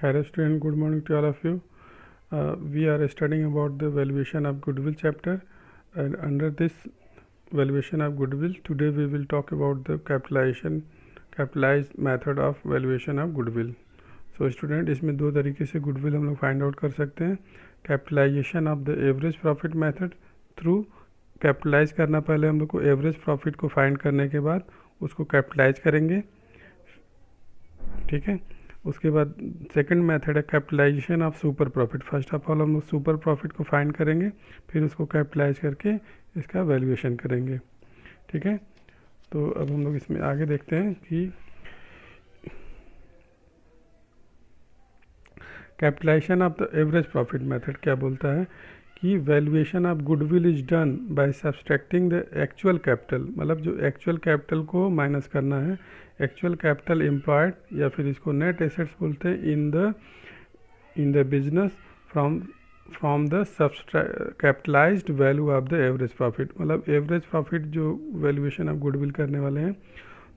Hello student, good morning to all of you. We are studying about the valuation of goodwill chapter, and under this valuation of goodwill, today we will talk about the capitalized method of valuation of goodwill. So student, इसमें दो तरीके से goodwill हम लोग find out कर सकते हैं. Capitalisation of the average profit method through capitalise करना, पहले हम लोग को एवरेज प्रॉफिट को फाइंड करने के बाद उसको कैपिटलाइज करेंगे. ठीक है. उसके बाद सेकंड मेथड है capitalisation of super profit. First of all हम लोग सुपर प्रॉफिट को फाइंड करेंगे, फिर उसको कैपिटलाइज करके इसका वैल्यूएशन करेंगे. ठीक है. तो अब हम लोग इसमें आगे देखते हैं कि capitalisation of the average profit method क्या बोलता है कि valuation of goodwill is done by subtracting the actual capital. मतलब जो एक्चुअल कैपिटल को माइनस करना है, एक्चुअल कैपिटल एम्प्लॉयड या फिर इसको नेट एसेट्स बोलते हैं in the business from the capitalised value of the average profit. मतलब एवरेज प्रॉफिट जो वैल्यूएशन ऑफ गुडविल करने वाले हैं,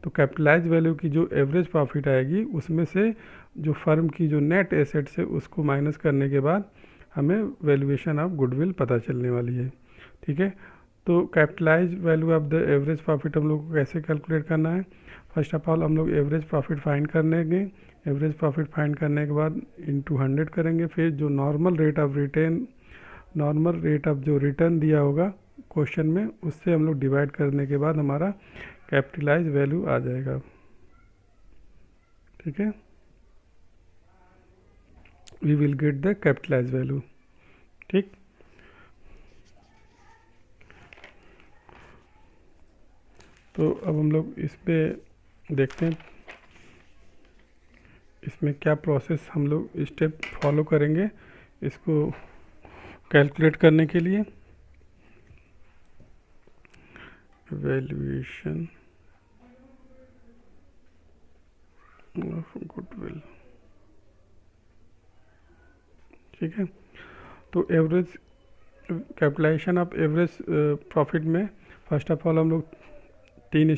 तो कैपिटलाइज वैल्यू की जो एवरेज प्रॉफिट आएगी उसमें से जो फर्म की जो नेट एसेट्स है उसको माइनस करने के बाद हमें वैल्यूएशन ऑफ गुडविल पता चलने वाली है. ठीक है. तो capitalise value of the average profit हम लोग को कैसे कैलकुलेट करना है. फर्स्ट ऑफ ऑल हम लोग एवरेज प्रॉफिट फाइंड करेंगे. एवरेज प्रॉफिट फाइंड करने के बाद इंटू 100 करेंगे. फिर जो नॉर्मल रेट ऑफ जो रिटर्न दिया होगा क्वेश्चन में, उससे हम लोग डिवाइड करने के बाद हमारा कैपिटलाइज वैल्यू आ जाएगा. ठीक है. We will get the capitalise value. ठीक. तो अब हम लोग इस पे देखते हैं इसमें क्या प्रोसेस हम लोग स्टेप फॉलो करेंगे इसको कैलकुलेट करने के लिए. Valuation of goodwill. ठीक है. तो average capitalisation of average profit में फर्स्ट ऑफ ऑल हम लोग 4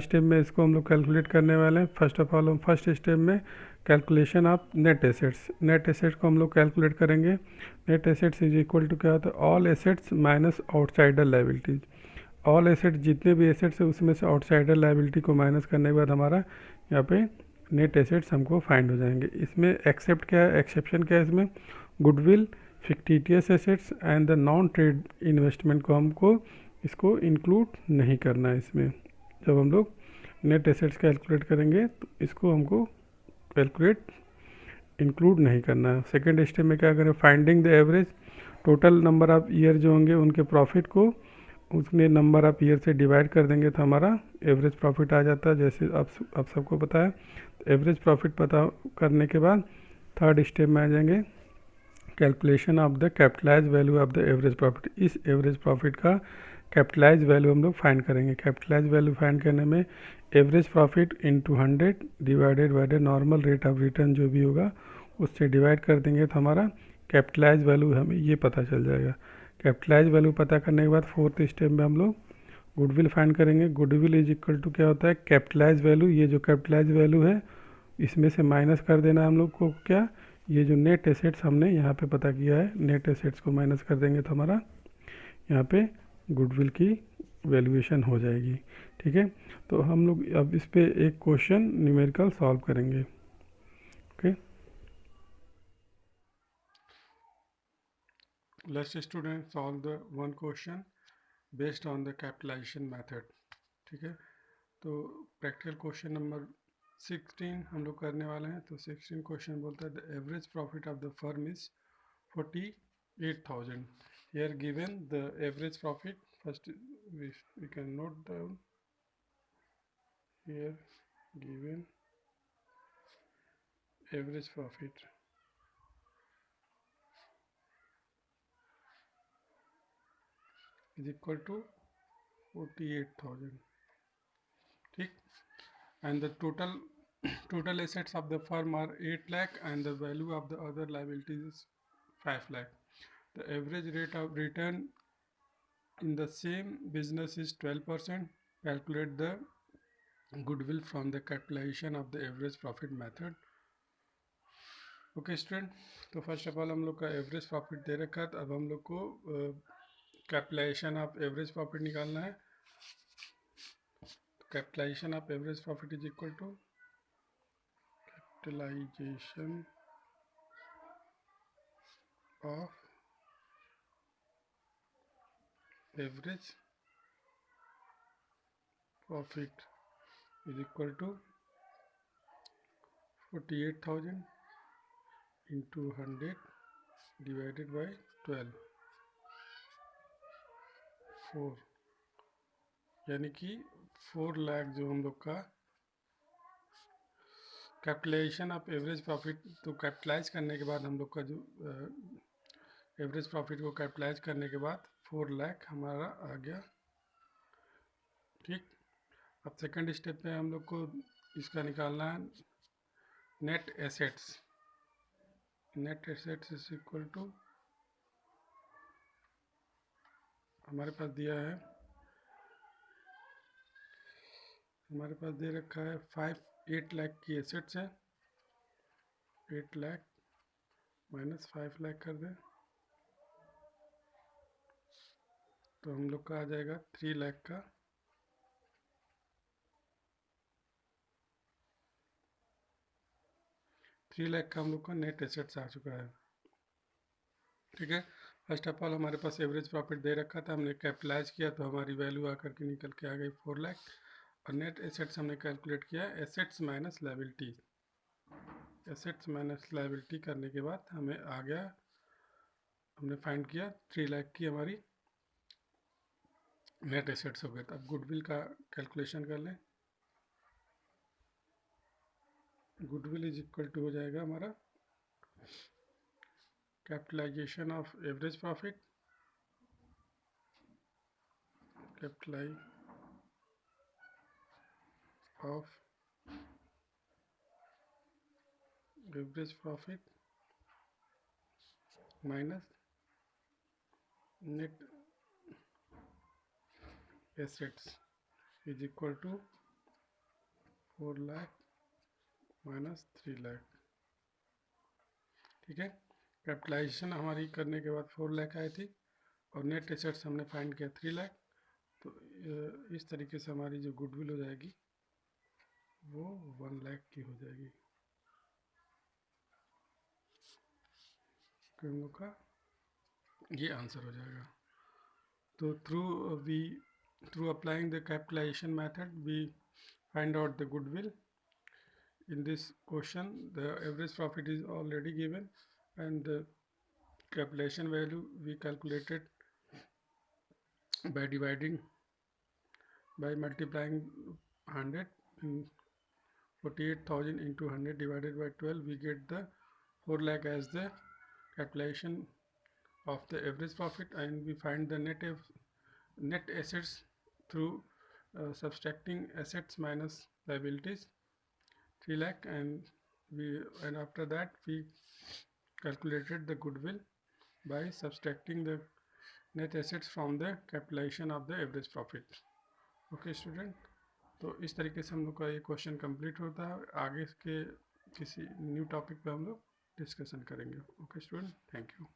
स्टेप में इसको हम लोग कैलकुलेट करने वाले हैं. फर्स्ट ऑफ ऑल हम फर्स्ट स्टेप में कैलकुलेशन ऑफ नेट एसेट्स को हम लोग कैलकुलेट करेंगे. Net assets is equal to क्या होता है, all assets minus outsider liabilities. All assets जितने भी एसेट्स है उसमें से आउटसाइडर लायबिलिटी को माइनस करने के बाद हमारा यहाँ पे नेट एसेट्स हमको फाइंड हो जाएंगे. इसमें एक्सेप्शन क्या है इसमें, goodwill, fictitious assets and the non trade investment को हमको इसको इंक्लूड नहीं करना है. इसमें जब हम लोग नेट एसेट्स कैलकुलेट करेंगे तो इसको हमको इंक्लूड नहीं करना है. सेकेंड स्टेप में क्या करें, finding the average. Total number of year जो होंगे उनके प्रॉफिट को उसने नंबर ऑफ ईयर से डिवाइड कर देंगे तो हमारा एवरेज प्रॉफिट आ जाता है. जैसे आप सबको पता है, एवरेज प्रॉफिट पता करने के बाद थर्ड स्टेप में आ जाएंगे calculation of the capitalise value of the average profit. इस एवरेज प्रॉफिट का कैपिटलाइज वैल्यू हम लोग फाइंड करेंगे. कैपिटलाइज वैल्यू फाइंड करने में average profit into 100 divided by the normal rate of return जो भी होगा उससे डिवाइड कर देंगे तो हमारा कैपिटलाइज वैल्यू हमें ये पता चल जाएगा. कैपिटलाइज वैल्यू पता करने के बाद फोर्थ स्टेप में हम लोग गुडविल फाइंड करेंगे. गुडविल इज इक्वल टू क्या होता है, कैपिटलाइज वैल्यू. ये जो कैपिटलाइज वैल्यू है इसमें से माइनस कर देना हम लोग को क्या, ये जो नेट एसेट्स हमने यहाँ पे पता किया है, नेट एसेट्स को माइनस कर देंगे तो हमारा यहाँ पे गुडविल की वैल्यूएशन हो जाएगी. ठीक है. तो हम लोग अब इस पे एक क्वेश्चन न्यूमेरिकल सॉल्व करेंगे. Okay. Let's student solve the one question based on the capitalisation method. ठीक है. तो प्रैक्टिकल क्वेश्चन नंबर 16 हम लोग करने वाले हैं. तो 16 क्वेश्चन बोलता है the average profit of the firm is 48,000. Here given the average profit, first we can note down here given average profit is equal to 48,000. ठीक. And the total assets of the firm are 8 lakh and the value of the other liabilities is 5 lakh. The average rate of return in the same business is 12%. Calculate the goodwill from the capitalization of the average profit method. Okay student, तो first of all हम लोग का average profit दे रखा है, तो अब हम लोग को कैपिटलाइजेशन ऑफ एवरेज प्रॉफिट निकालना है। Capitalisation of average profit is equal to capitalisation of average profit is equal to 48,000 into 100 divided by 12, 4, यानी कि 4 लाख जो हम लोग का कैपिटलाइजेशन ऑफ एवरेज प्रॉफिट, तो कैपिटलाइज करने के बाद हम लोग का जो एवरेज प्रॉफिट को कैपिटलाइज करने के बाद 4 लाख हमारा आ गया। ठीक, अब सेकंड स्टेप पे हम लोग को इसका निकालना है net assets. Net assets is equal to, हमारे पास दिया है, हमारे पास दे रखा है 8 लाख की एसेट्स है। 8 लाख माइनस 5 लाख कर दें तो हम लोग का आ जाएगा 3 लाख का। 3 लाख का हम लोग का नेट एसेट्स आ चुका है। ठीक है, फर्स्ट ऑफ ऑल हमारे पास एवरेज प्रॉफिट दे रखा था, हमने कैपिटलाइज किया तो हमारी वैल्यू आकर के निकल के आ गई 4 लाख। और नेट एसेट्स हमने कैलकुलेट किया assets minus liability. Assets minus liability करने के बाद हमें आ गया, हमने फाइंड किया 3 लाख की हमारी नेट एसेट्स हो गए। तो अब गुडविल का कैलकुलेशन कर लें। गुडविल इज इक्वल टू हो जाएगा हमारा capitalisation of average profit, capitalise of average profit minus net assets is equal to 4 lakh minus 3 lakh. ठीक है, कैपिटलाइजेशन हमारी करने के बाद 4 लाख आई थी और नेट एसेट्स हमने फाइंड किया 3 लाख। तो इस तरीके से हमारी जो गुडविल हो जाएगी वो 1 लाख की हो जाएगी। तो हम लोग का ये आंसर हो जाएगा। तो through applying the capitalisation method we find out the goodwill. In this question the average profit is already given and the capitalization value we calculated by multiplying 100 in 48,000 into 100 divided by 12, we get the 4 lakh as the capitalization of the average profit, and we find the net assets through subtracting assets minus liabilities 3 lakh, and after that we calculated the goodwill by subtracting the net assets from the capitalization of the average profit. Okay student, तो इस तरीके से हम लोग का ये question complete होता है। आगे के किसी न्यू टॉपिक पे हम लोग डिस्कशन करेंगे। Okay student, thank you.